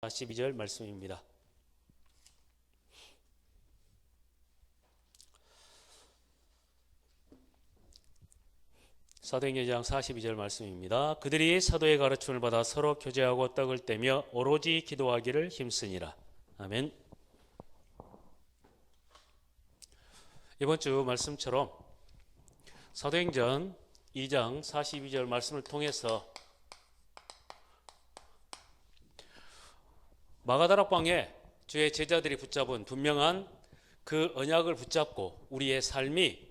42절 말씀입니다. 사도행전 2장 42절 말씀입니다. 그들이 사도의 가르침을 받아 서로 교제하고 떡을 떼며 오로지 기도하기를 힘쓰니라. 아멘. 이번 주 말씀처럼 사도행전 2장 42절 말씀을 통해서 마가다락방에 주의 제자들이 붙잡은 분명한 그 언약을 붙잡고 우리의 삶이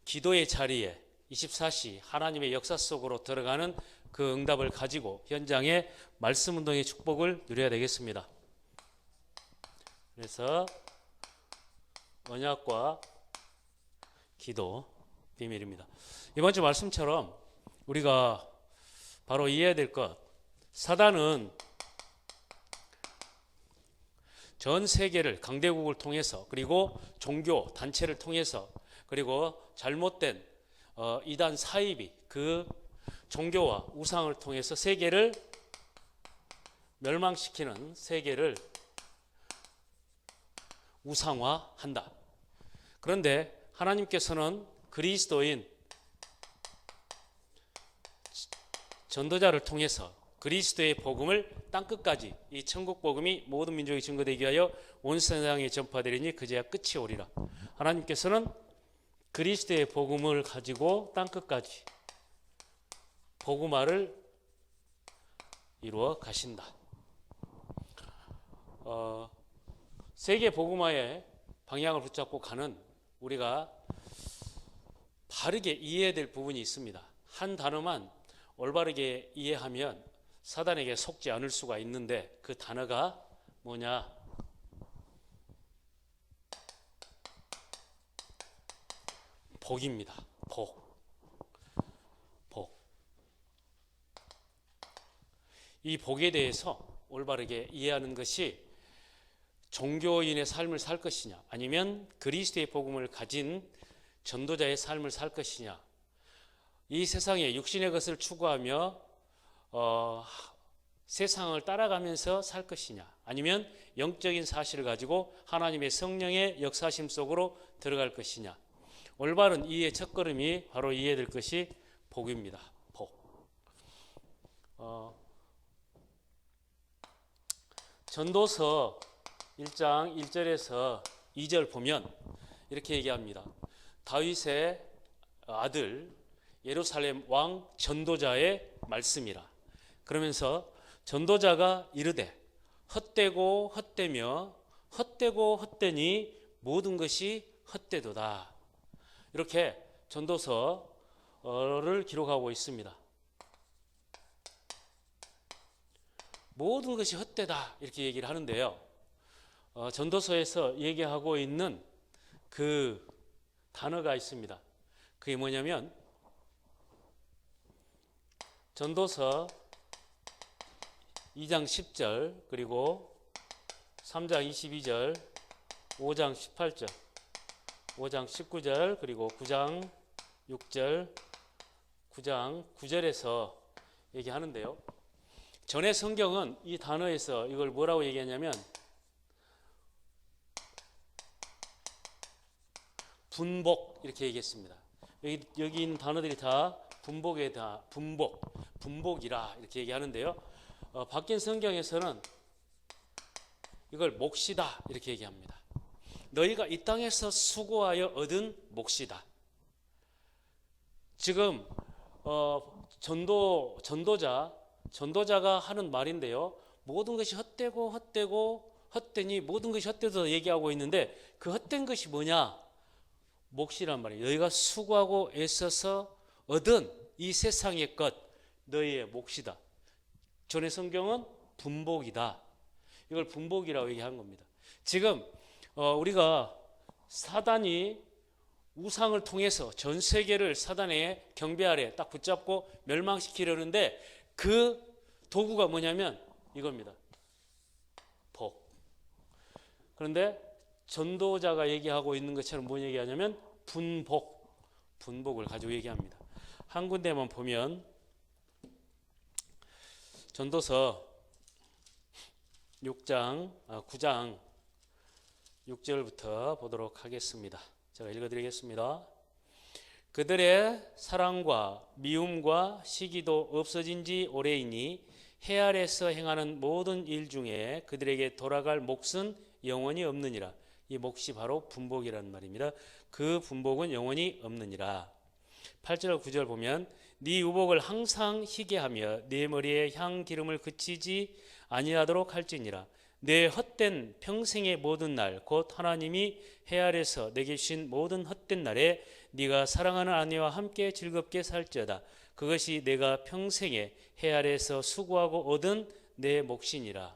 기도의 자리에 24시 하나님의 역사 속으로 들어가는 그 응답을 가지고 현장의 말씀 운동의 축복을 누려야 되겠습니다. 그래서 언약과 기도 비밀입니다. 이번 주 말씀처럼 우리가 바로 이해해야 될 것, 사단은 전 세계를 강대국을 통해서 그리고 종교 단체를 통해서 그리고 잘못된 이단 사이비 그 종교와 우상을 통해서 세계를 멸망시키는, 세계를 우상화한다. 그런데 하나님께서는 그리스도인 전도자를 통해서 그리스도의 복음을 땅끝까지, 이 천국 복음이 모든 민족에 증거되기 위하여 온 세상에 전파되리니 그제야 끝이 오리라. 하나님께서는 그리스도의 복음을 가지고 땅끝까지 복음화를 이루어 가신다. 세계 복음화의 방향을 붙잡고 가는 우리가 바르게 이해해야 될 부분이 있습니다. 한 단어만 올바르게 이해하면 사단에게 속지 않을 수가 있는데 그 단어가 뭐냐? 복입니다. 복. 이 복에 대해서 올바르게 이해하는 것이 종교인의 삶을 살 것이냐, 아니면 그리스도의 복음을 가진 전도자의 삶을 살 것이냐, 이 세상에 육신의 것을 추구하며 세상을 따라가면서 살 것이냐, 아니면 영적인 사실을 가지고 하나님의 성령의 역사심 속으로 들어갈 것이냐. 올바른 이해의 첫걸음이 바로 이해될 것이 복입니다. 복. 전도서 1장 1절에서 2절 보면 이렇게 얘기합니다. 다윗의 아들 예루살렘 왕 전도자의 말씀이라. 그러면서 전도자가 이르되 헛되고 헛되며 헛되고 헛되니 모든 것이 헛되도다. 이렇게 전도서를 기록하고 있습니다. 모든 것이 헛되다 이렇게 얘기를 하는데요. 전도서에서 얘기하고 있는 그 단어가 있습니다. 그게 뭐냐면 전도서 2장 10절 그리고 3장 22절 5장 18절 5장 19절 그리고 9장 6절 9장 9절에서 얘기하는데요. 전에 성경은 이 단어에서 이걸 뭐라고 얘기하냐면 분복 이렇게 얘기했습니다. 여기 있는 단어들이 다 분복에 다 분복이라 이렇게 얘기하는데요. 바뀐 성경에서는 이걸 몫이다 이렇게 얘기합니다. 너희가 이 땅에서 수고하여 얻은 몫이다. 지금 전도자가 하는 말인데요. 모든 것이 헛되고 헛되니 모든 것이 헛되다 얘기하고 있는데 그 헛된 것이 뭐냐? 몫이란 말이에요. 너희가 수고하고 애써서 얻은 이 세상의 것, 너희의 몫이다. 전의 성경은 분복이다. 이걸 분복이라고 얘기한 겁니다. 지금 우리가 사단이 우상을 통해서 전 세계를 사단의 경배 아래 딱 붙잡고 멸망시키려는데 그 도구가 뭐냐면 이겁니다. 복. 그런데 전도자가 얘기하고 있는 것처럼 뭐 얘기하냐면 분복을 가지고 얘기합니다. 한 군데만 보면 전도서 9장 6절부터 보도록 하겠습니다. 제가 읽어드리겠습니다. 그들의 사랑과 미움과 시기도 없어진 지 오래이니 해 아래서 행하는 모든 일 중에 그들에게 돌아갈 몫은 영원히 없느니라. 이 몫이 바로 분복이라는 말입니다. 그 분복은 영원히 없느니라. 8절 9절 보면 네 유복을 항상 희게 하며 네 머리에 향 기름을 그치지 아니하도록 할지니라. 내 헛된 평생의 모든 날 곧 하나님이 해 아래서 내게 주신 모든 헛된 날에 네가 사랑하는 아내와 함께 즐겁게 살지어다. 그것이 내가 평생에 해 아래서 수고하고 얻은 내 몫이니라.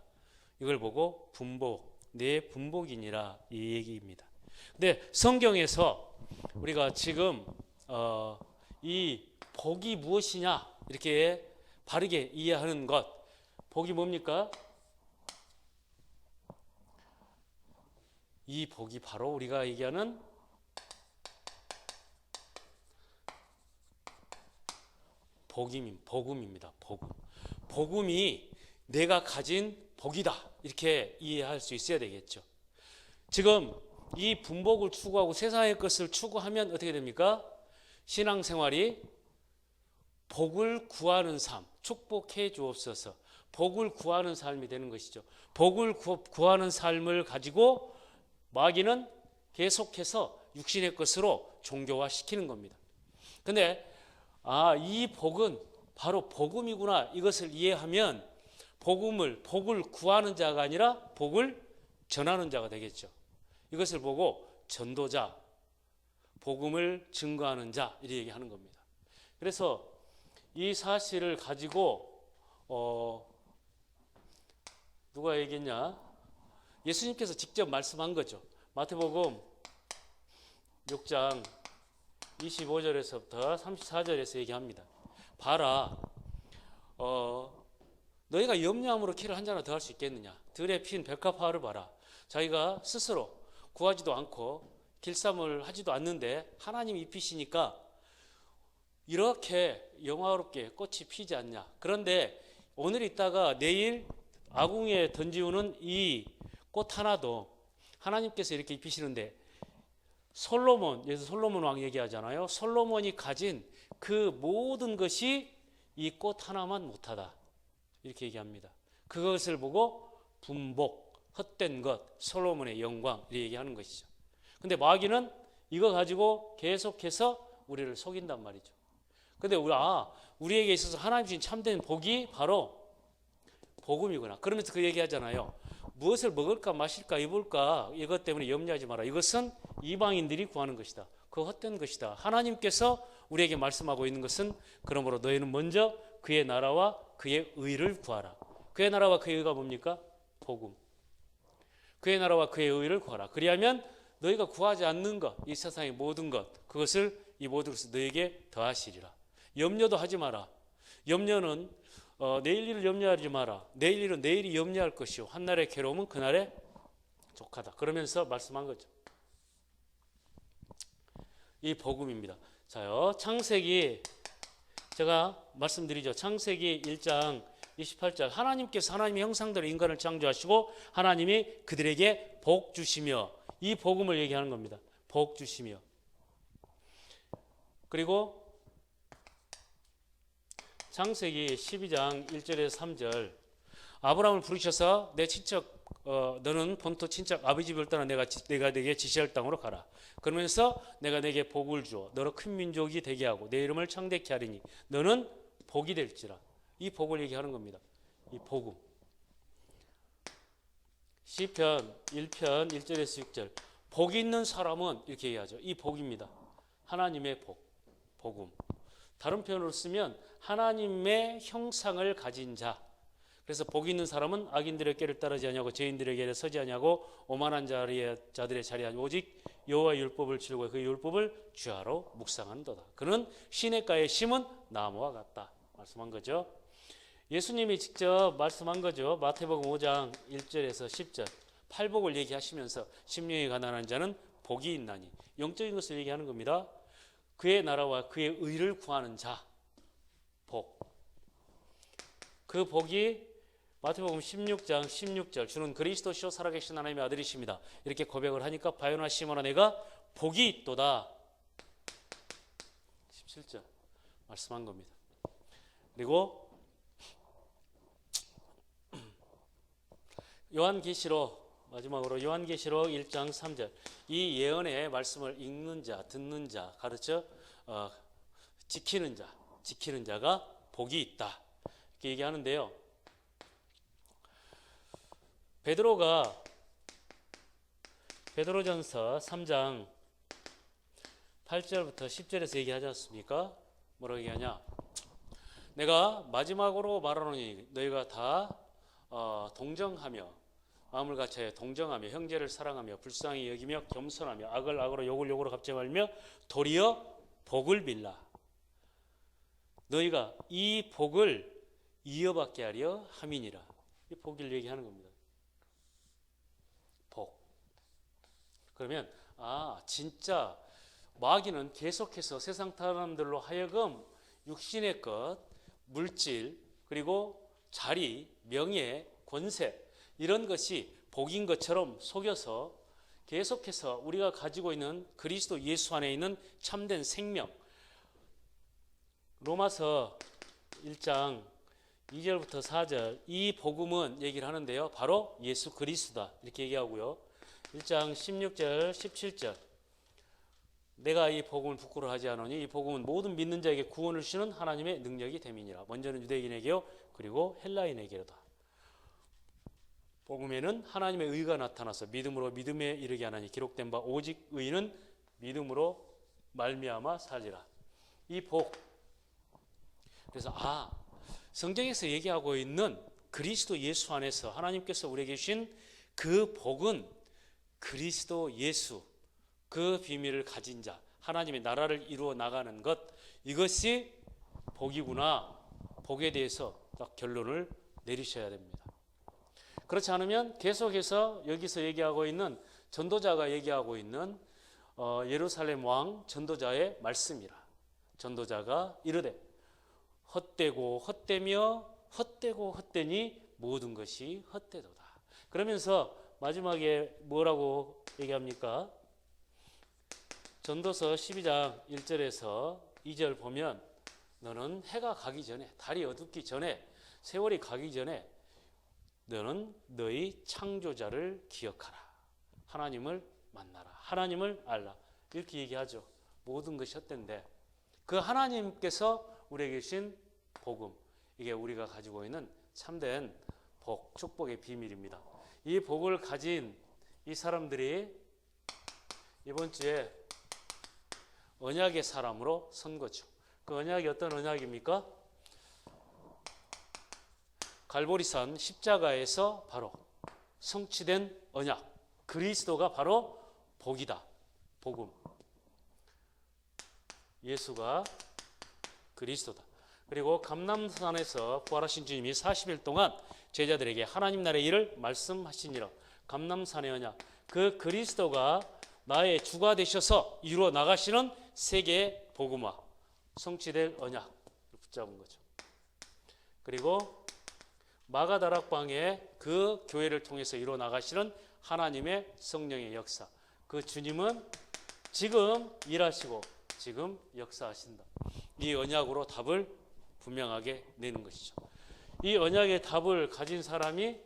이걸 보고 분복, 내 분복이니라 이 얘기입니다. 근데 성경에서 우리가 지금 이 복이 무엇이냐 이렇게 바르게 이해하는 것, 복이 뭡니까? 이 복이 바로 우리가 얘기하는 복음입니다. 복음이 내가 가진 복이다 이렇게 이해할 수 있어야 되겠죠. 지금 이 분복을 추구하고 세상의 것을 추구하면 어떻게 됩니까? 신앙생활이 복을 구하는 삶, 축복해 주옵소서. 복을 구하는 삶이 되는 것이죠. 복을 구하는 삶을 가지고 마귀는 계속해서 육신의 것으로 종교화시키는 겁니다. 근데 이 복은 바로 복음이구나 이것을 이해하면 복을 구하는 자가 아니라 복을 전하는 자가 되겠죠. 이것을 보고 전도자, 복음을 증거하는 자 이렇게 얘기하는 겁니다. 그래서 이 사실을 가지고 누가 얘기했냐? 예수님께서 직접 말씀한 거죠. 마태복음 6장 25절에서부터 34절에서 얘기합니다. 봐라, 너희가 염려함으로 키를 한 잔이나 더 할 수 있겠느냐? 들에 핀 백합화를 봐라. 자기가 스스로 구하지도 않고 길쌈을 하지도 않는데 하나님 입히시니까 이렇게 영화롭게 꽃이 피지 않냐? 그런데 오늘 있다가 내일 아궁이에 던지우는 이 꽃 하나도 하나님께서 이렇게 입히시는데 여기서 솔로몬 왕 얘기하잖아요. 솔로몬이 가진 그 모든 것이 이 꽃 하나만 못하다 이렇게 얘기합니다. 그것을 보고 분복, 헛된 것, 솔로몬의 영광 이렇게 얘기하는 것이죠. 근데 마귀는 이거 가지고 계속해서 우리를 속인단 말이죠. 근데 우리에게 있어서 하나님 주신 참된 복이 바로 복음이구나. 그러면서 그 얘기하잖아요. 무엇을 먹을까 마실까 입을까 이것 때문에 염려하지 마라. 이것은 이방인들이 구하는 것이다. 그 헛된 것이다. 하나님께서 우리에게 말씀하고 있는 것은 그러므로 너희는 먼저 그의 나라와 그의 의를 구하라. 그의 나라와 그의 의가 뭡니까? 복음. 그의 나라와 그의 의를 구하라. 그리하면 너희가 구하지 않는 것, 이 세상의 모든 것, 그것을 이 모든 것을 너희에게 더하시리라. 염려도 하지 마라. 염려는 내일 일을 염려하지 마라. 내일 일은 내일이 염려할 것이요 한날의 괴로움은 그날의 족하다. 그러면서 말씀한 거죠. 이 복음입니다. 자요, 창세기 제가 말씀드리죠. 창세기 1장 28절 하나님께서 하나님의 형상대로 인간을 창조하시고 하나님이 그들에게 복 주시며 이 복음을 얘기하는 겁니다. 복 주시며 그리고 창세기 12장 1절에서 3절 아브라함을 부르셔서 내 친척 너는 본토 친척 아버지 집을 떠나 내가 내게 지시할 땅으로 가라. 그러면서 내가 내게 복을 주어 너로 큰 민족이 되게 하고 내 이름을 창대케 하리니 너는 복이 될지라. 이 복을 얘기하는 겁니다. 이 복음. 시편 1편 1절에서 6절 복이 있는 사람은 이렇게 얘기하죠. 이 복입니다. 하나님의 복음. 다른 표현으로 쓰면 하나님의 형상을 가진 자. 그래서 복이 있는 사람은 악인들의 꾀를 따르지 아니하고 죄인들의 길에 서지 아니하고 오만한 자들의 자리에 앉아 오직 여호와의 율법을 지르고 그 율법을 주야로 묵상한도다. 그는 시냇가에 심은 나무와 같다. 말씀한 거죠. 예수님이 직접 말씀한 거죠. 마태복음 5장 1절에서 10절 팔복을 얘기하시면서 심령이 가난한 자는 복이 있나니 영적인 것을 얘기하는 겁니다. 그의 나라와 그의 의를 구하는 자 복. 그 복이 마태복음 16장 16절 주는 그리스도시요 살아계신 하나님의 아들이십니다. 이렇게 고백을 하니까 바요나 시몬아 내가 복이 있도다. 17절 말씀한 겁니다. 그리고 요한계시록 마지막으로 요한계시록 1장 3절 이 예언의 말씀을 읽는 자, 듣는 자, 가르쳐 지키는 자가 복이 있다. 이렇게 얘기하는데요. 베드로가 베드로전서 3장 8절부터 10절에서 얘기하지 않습니까? 뭐라고 얘기하냐? 내가 마지막으로 말하노니 너희가 다 동정하며 마음을 같이 동정하며 형제를 사랑하며 불쌍히 여기며 겸손하며 악을 악으로 욕을 욕으로 갚지 말며 도리어 복을 빌라. 너희가 이 복을 이어받게 하려 함이니라. 이 복을 얘기하는 겁니다. 복. 그러면 진짜 마귀는 계속해서 세상 사람들로 하여금 육신의 것, 물질, 그리고 자리, 명예, 권세 이런 것이 복인 것처럼 속여서 계속해서 우리가 가지고 있는 그리스도 예수 안에 있는 참된 생명, 로마서 1장 2절부터 4절 이 복음은 얘기를 하는데요. 바로 예수 그리스도다 이렇게 얘기하고요. 1장 16절 17절 내가 이 복음을 부끄러워하지 않으니 이 복음은 모든 믿는 자에게 구원을 주시는 하나님의 능력이 됨이니라. 먼저는 유대인에게요 그리고 헬라인에게로다. 복음에는 하나님의 의가 나타나서 믿음으로 믿음에 이르게 하나니 기록된 바 오직 의는 믿음으로 말미암아 살리라. 이 복. 그래서 성경에서 얘기하고 있는 그리스도 예수 안에서 하나님께서 우리에게 주신 그 복은 그리스도 예수 그 비밀을 가진 자 하나님의 나라를 이루어 나가는 것 이것이 복이구나. 복에 대해서 딱 결론을 내리셔야 됩니다. 그렇지 않으면 계속해서 여기서 얘기하고 있는 전도자가 얘기하고 있는 예루살렘 왕 전도자의 말씀이라. 전도자가 이르되 헛되고 헛되며 헛되고 헛되니 모든 것이 헛되도다. 그러면서 마지막에 뭐라고 얘기합니까? 전도서 12장 1절에서 2절 보면 너는 해가 가기 전에 달이 어둡기 전에 세월이 가기 전에 너는 너희 창조자를 기억하라. 하나님을 만나라. 하나님을 알라. 이렇게 얘기하죠. 모든 것이 헛된데 그 하나님께서 우리에게 주신 복음 이게 우리가 가지고 있는 참된 복, 축복의 비밀입니다. 이 복을 가진 이 사람들이 이번 주에 언약의 사람으로 선 거죠. 그 언약이 어떤 언약입니까? 갈보리산 십자가에서 바로 성취된 언약. 그리스도가 바로 복이다. 복음. 예수가 그리스도다. 그리고 감람산에서 부활하신 주님이 40일 동안 제자들에게 하나님 나라의 일을 말씀하시니라. 감람산의 언약. 그 그리스도가 나의 주가 되셔서 이루어 나가시는 세계의 복음화. 성취될 언약을 붙잡은 거죠. 그리고 마가다락방에 그 교회를 통해서 이루어 나가시는 하나님의 성령의 역사. 그 주님은 지금 일하시고 지금 역사하신다. 이 언약으로 답을 분명하게 내는 것이죠. 이 언약의 답을 가진 사람이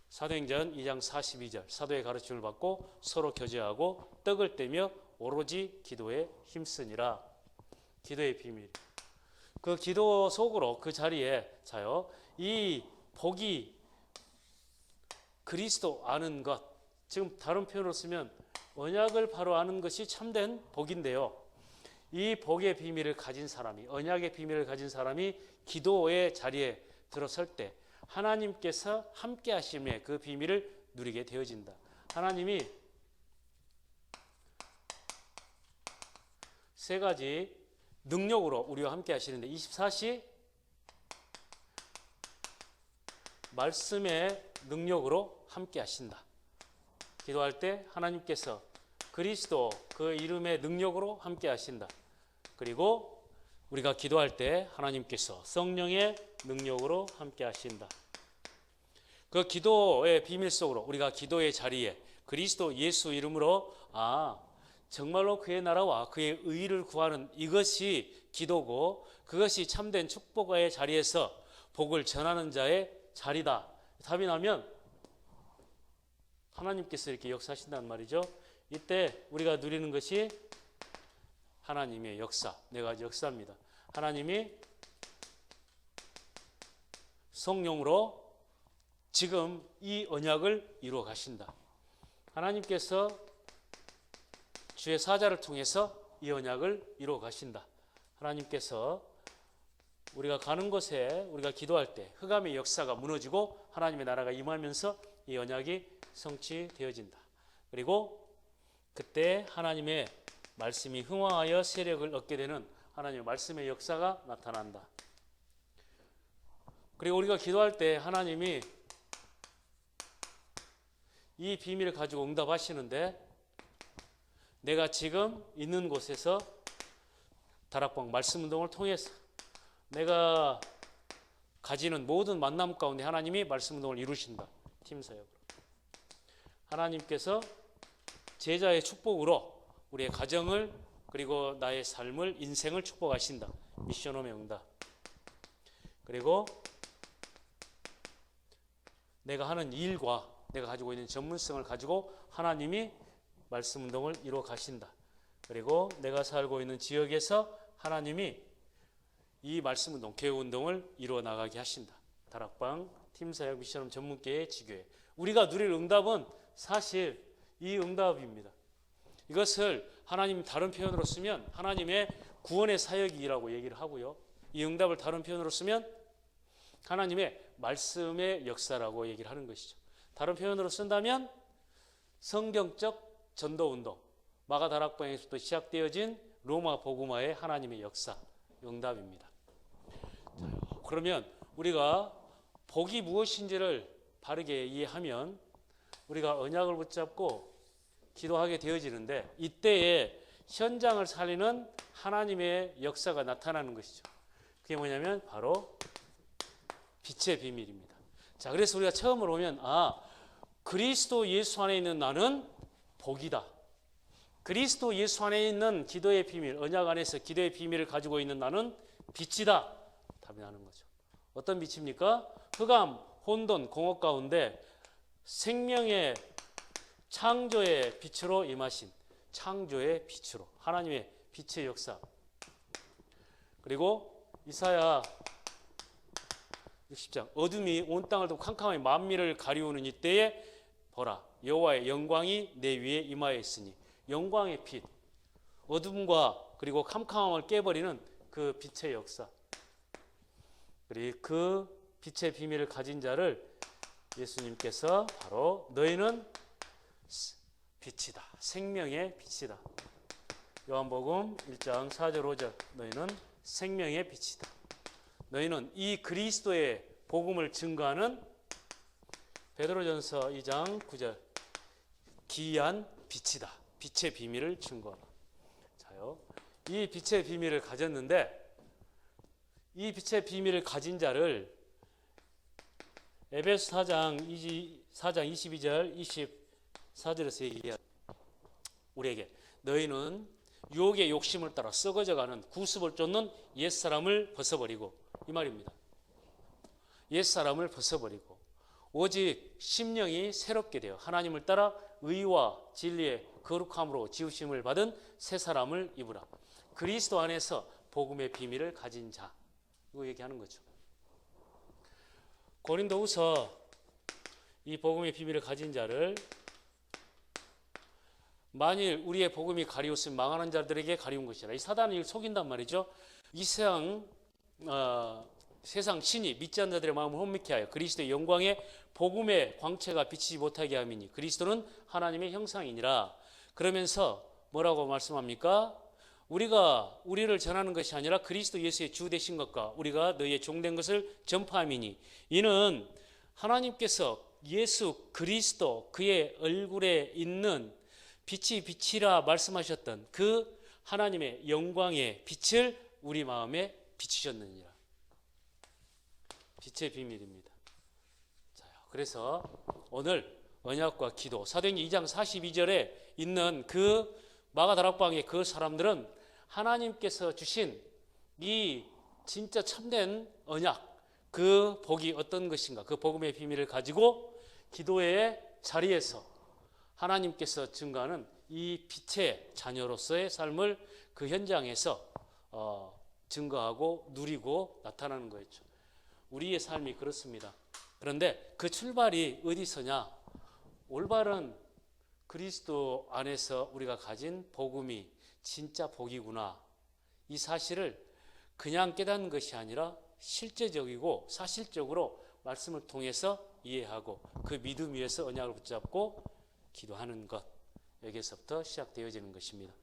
사도행전 2장 42절 사도의 가르침을 받고 서로 교제하고 떡을 떼며 오로지 기도에 힘쓰니라. 기도의 비밀. 그 기도 속으로 그 자리에 자요. 이 복이 그리스도 아는 것. 지금 다른 표현으로 쓰면 언약을 바로 아는 것이 참된 복인데요. 이 복의 비밀을 가진 사람이 언약의 비밀을 가진 사람이 기도의 자리에 들어설 때 하나님께서 함께 하심의 그 비밀을 누리게 되어진다. 하나님이 세 가지 능력으로 우리와 함께 하시는데 24시 말씀의 능력으로 함께 하신다. 기도할 때 하나님께서 그리스도 그 이름의 능력으로 함께 하신다. 그리고 우리가 기도할 때 하나님께서 성령의 능력으로 함께 하신다. 그 기도의 비밀 속으로 우리가 기도의 자리에 그리스도 예수 이름으로 정말로 그의 나라와 그의 의를 구하는 이것이 기도고 그것이 참된 축복의 자리에서 복을 전하는 자의 자리다. 답이 나면 하나님께서 이렇게 역사하신다는 말이죠. 이때 우리가 누리는 것이 하나님의 역사, 네 가지 역사입니다. 하나님이 성령으로 지금 이 언약을 이루어 가신다. 하나님께서 주의 사자를 통해서 이 언약을 이루어 가신다. 하나님께서 우리가 가는 곳에 우리가 기도할 때 흑암의 역사가 무너지고 하나님의 나라가 임하면서 이 언약이 성취되어진다. 그리고 그때 하나님의 말씀이 흥황하여 세력을 얻게 되는 하나님의 말씀의 역사가 나타난다. 그리고 우리가 기도할 때 하나님이 이 비밀을 가지고 응답하시는데 내가 지금 있는 곳에서 다락방 말씀 운동을 통해서 내가 가지는 모든 만남 가운데 하나님이 말씀 운동을 이루신다. 팀 사역으로. 하나님께서 제자의 축복으로 우리의 가정을 그리고 나의 삶을 인생을 축복하신다. 미션홈의 응답. 그리고 내가 하는 일과 내가 가지고 있는 전문성을 가지고 하나님이 말씀 운동을 이루어 가신다. 그리고 내가 살고 있는 지역에서 하나님이 이 말씀 운동, 교회 운동을 이루어 나가게 하신다. 다락방, 팀사역, 미션홈 전문계의 지교회. 우리가 누릴 응답은 사실 이 응답입니다. 이것을 하나님 다른 표현으로 쓰면 하나님의 구원의 사역이라고 얘기를 하고요. 이 응답을 다른 표현으로 쓰면 하나님의 말씀의 역사라고 얘기를 하는 것이죠. 다른 표현으로 쓴다면 성경적 전도운동, 마가 다락방에서부터 시작되어진 로마 복음화의 하나님의 역사, 응답입니다. 그러면 우리가 복이 무엇인지를 바르게 이해하면 우리가 언약을 붙잡고 기도하게 되어지는데 이때에 현장을 살리는 하나님의 역사가 나타나는 것이죠. 그게 뭐냐면 바로 빛의 비밀입니다. 자, 그래서 우리가 처음으로 오면 그리스도 예수 안에 있는 나는 복이다. 그리스도 예수 안에 있는 기도의 비밀, 언약 안에서 기도의 비밀을 가지고 있는 나는 빛이다. 답이 나는 거죠. 어떤 빛입니까? 흑암, 혼돈, 공허 가운데 생명의 창조의 빛으로 임하신 창조의 빛으로 하나님의 빛의 역사. 그리고 이사야 60장 어둠이 온 땅을 두고 캄캄하게 만민을 가리우는 이때에 보라 여호와의 영광이 내 위에 임하여 있으니 영광의 빛, 어둠과 그리고 캄캄함을 깨버리는 그 빛의 역사. 그리고 그 빛의 비밀을 가진 자를 예수님께서 바로 너희는 빛이다. 생명의 빛이다. 요한복음 1장 4절 5절 너희는 생명의 빛이다. 너희는 이 그리스도의 복음을 증거하는 베드로전서 2장 9절 기이한 빛이다. 빛의 비밀을 증거하라. 자요. 이 빛의 비밀을 가졌는데 이 빛의 비밀을 가진 자를 에베소 4장 22절 24절에서 얘기해요. 우리에게 너희는 유혹의 욕심을 따라 썩어져가는 구습을 쫓는 옛사람을 벗어버리고 이 말입니다. 옛사람을 벗어버리고 오직 심령이 새롭게 되어 하나님을 따라 의와 진리의 거룩함으로 지으심을 받은 새 사람을 입으라. 그리스도 안에서 복음의 비밀을 가진 자, 이거 얘기하는 거죠. 고린도후서 이 복음의 비밀을 가진 자를 만일 우리의 복음이 가리웠으면 망하는 자들에게 가리운 것이라. 이 사단이 속인단 말이죠. 이 세상 신이 믿지 않는 자들의 마음을 혼미케 하여 그리스도의 영광의 복음의 광채가 비치지 못하게 함이니 그리스도는 하나님의 형상이니라. 그러면서 뭐라고 말씀합니까? 우리가 우리를 전하는 것이 아니라 그리스도 예수의 주 되신 것과 우리가 너희의 종된 것을 전파함이니 이는 하나님께서 예수 그리스도 그의 얼굴에 있는 빛이 빛이라 말씀하셨던 그 하나님의 영광의 빛을 우리 마음에 비추셨느니라. 빛의 비밀입니다. 자, 그래서 오늘 언약과 기도, 사도행전 2장 42절에 있는 그 마가다락방의 그 사람들은 하나님께서 주신 이 진짜 참된 언약, 그 복이 어떤 것인가, 그 복음의 비밀을 가지고 기도의 자리에서 하나님께서 증거하는 이 빛의 자녀로서의 삶을 그 현장에서 증거하고 누리고 나타나는 거였죠. 우리의 삶이 그렇습니다. 그런데 그 출발이 어디서냐? 올바른 그리스도 안에서 우리가 가진 복음이 진짜 복이구나. 이 사실을 그냥 깨닫는 것이 아니라 실제적이고 사실적으로 말씀을 통해서 이해하고 그 믿음 위에서 언약을 붙잡고 기도하는 것, 여기서부터 시작되어지는 것입니다.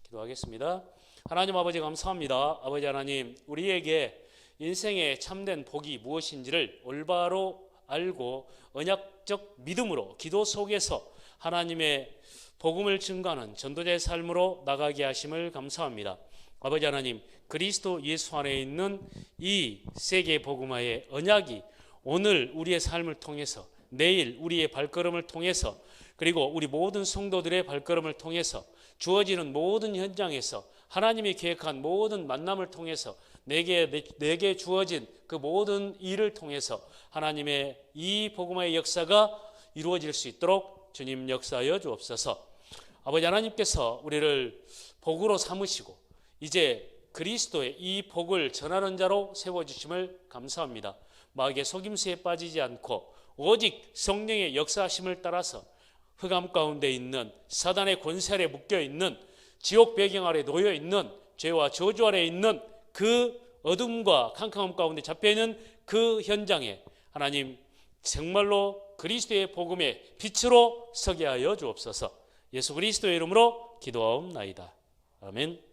기도하겠습니다. 하나님 아버지 감사합니다. 아버지 하나님, 우리에게 인생의 참된 복이 무엇인지를 올바로 알고 언약적 믿음으로 기도 속에서 하나님의 복음을 증거하는 전도자의 삶으로 나가게 하심을 감사합니다. 아버지 하나님, 그리스도 예수 안에 있는 이 세계 복음화의 언약이 오늘 우리의 삶을 통해서, 내일 우리의 발걸음을 통해서, 그리고 우리 모든 성도들의 발걸음을 통해서 주어지는 모든 현장에서 하나님이 계획한 모든 만남을 통해서 내게 주어진 그 모든 일을 통해서 하나님의 이 복음화의 역사가 이루어질 수 있도록 주님 역사하여 주옵소서. 아버지 하나님께서 우리를 복으로 삼으시고 이제 그리스도의 이 복을 전하는 자로 세워주심을 감사합니다. 마귀의 속임수에 빠지지 않고 오직 성령의 역사하심을 따라서 흑암 가운데 있는 사단의 권세 아래 묶여 있는 지옥 배경 아래 놓여 있는 죄와 저주 아래 있는 그 어둠과 캄캄함 가운데 잡혀있는 그 현장에 하나님 정말로 그리스도의 복음의 빛으로 서게 하여 주옵소서. 예수 그리스도의 이름으로 기도하옵나이다. 아멘.